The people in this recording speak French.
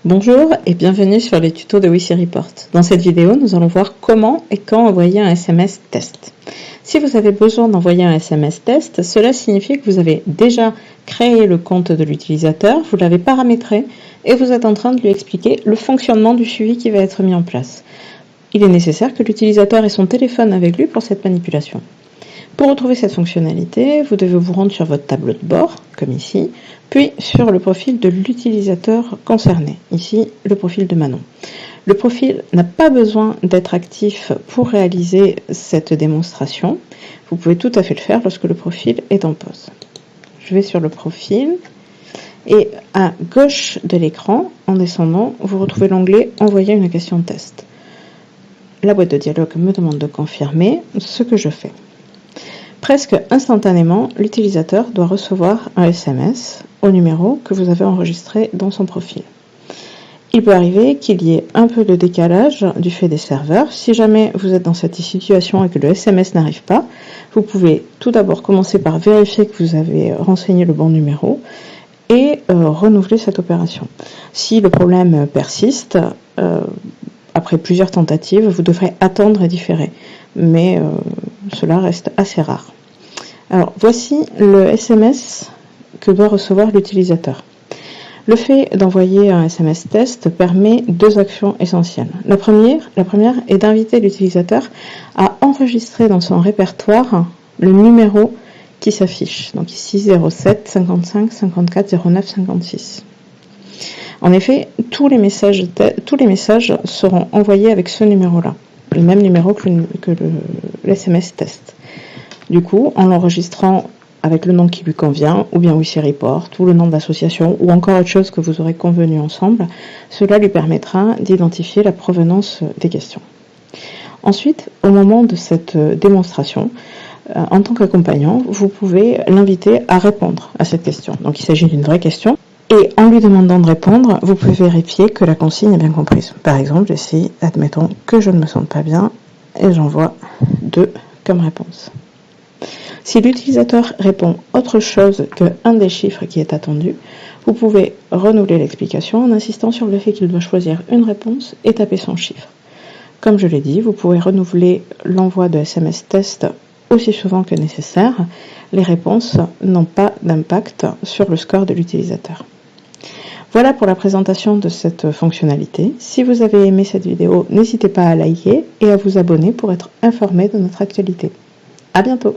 Bonjour et bienvenue sur les tutos de WiCiReport. Dans cette vidéo, nous allons voir comment et quand envoyer un SMS test. Si vous avez besoin d'envoyer un SMS test, cela signifie que vous avez déjà créé le compte de l'utilisateur, vous l'avez paramétré et vous êtes en train de lui expliquer le fonctionnement du suivi qui va être mis en place. Il est nécessaire que l'utilisateur ait son téléphone avec lui pour cette manipulation. Pour retrouver cette fonctionnalité, vous devez vous rendre sur votre tableau de bord, comme ici, puis sur le profil de l'utilisateur concerné, ici le profil de Manon. Le profil n'a pas besoin d'être actif pour réaliser cette démonstration. Vous pouvez tout à fait le faire lorsque le profil est en pause. Je vais sur le profil et à gauche de l'écran, en descendant, vous retrouvez l'onglet « Envoyer une question test ». La boîte de dialogue me demande de confirmer ce que je fais. Presque instantanément, l'utilisateur doit recevoir un SMS au numéro que vous avez enregistré dans son profil. Il peut arriver qu'il y ait un peu de décalage du fait des serveurs. Si jamais vous êtes dans cette situation et que le SMS n'arrive pas, vous pouvez tout d'abord commencer par vérifier que vous avez renseigné le bon numéro et renouveler cette opération. Si le problème persiste, après plusieurs tentatives, vous devrez attendre et différer, mais cela reste assez rare. Alors, voici le SMS que doit recevoir l'utilisateur. Le fait d'envoyer un SMS test permet deux actions essentielles. La première est d'inviter l'utilisateur à enregistrer dans son répertoire le numéro qui s'affiche. Donc ici 07 55 54 09 56. En effet, tous les messages seront envoyés avec ce numéro-là, le même numéro que le SMS test. Du coup, en l'enregistrant avec le nom qui lui convient, ou bien WiCiReport, ou le nom de l'association, ou encore autre chose que vous aurez convenu ensemble, cela lui permettra d'identifier la provenance des questions. Ensuite, au moment de cette démonstration, en tant qu'accompagnant, vous pouvez l'inviter à répondre à cette question. Donc il s'agit d'une vraie question. Et en lui demandant de répondre, vous pouvez vérifier que la consigne est bien comprise. Par exemple, ici, admettons que je ne me sente pas bien et j'envoie 2 comme réponse. Si l'utilisateur répond autre chose qu'un des chiffres qui est attendu, vous pouvez renouveler l'explication en insistant sur le fait qu'il doit choisir une réponse et taper son chiffre. Comme je l'ai dit, vous pouvez renouveler l'envoi de SMS test aussi souvent que nécessaire. Les réponses n'ont pas d'impact sur le score de l'utilisateur. Voilà pour la présentation de cette fonctionnalité. Si vous avez aimé cette vidéo, n'hésitez pas à liker et à vous abonner pour être informé de notre actualité. À bientôt!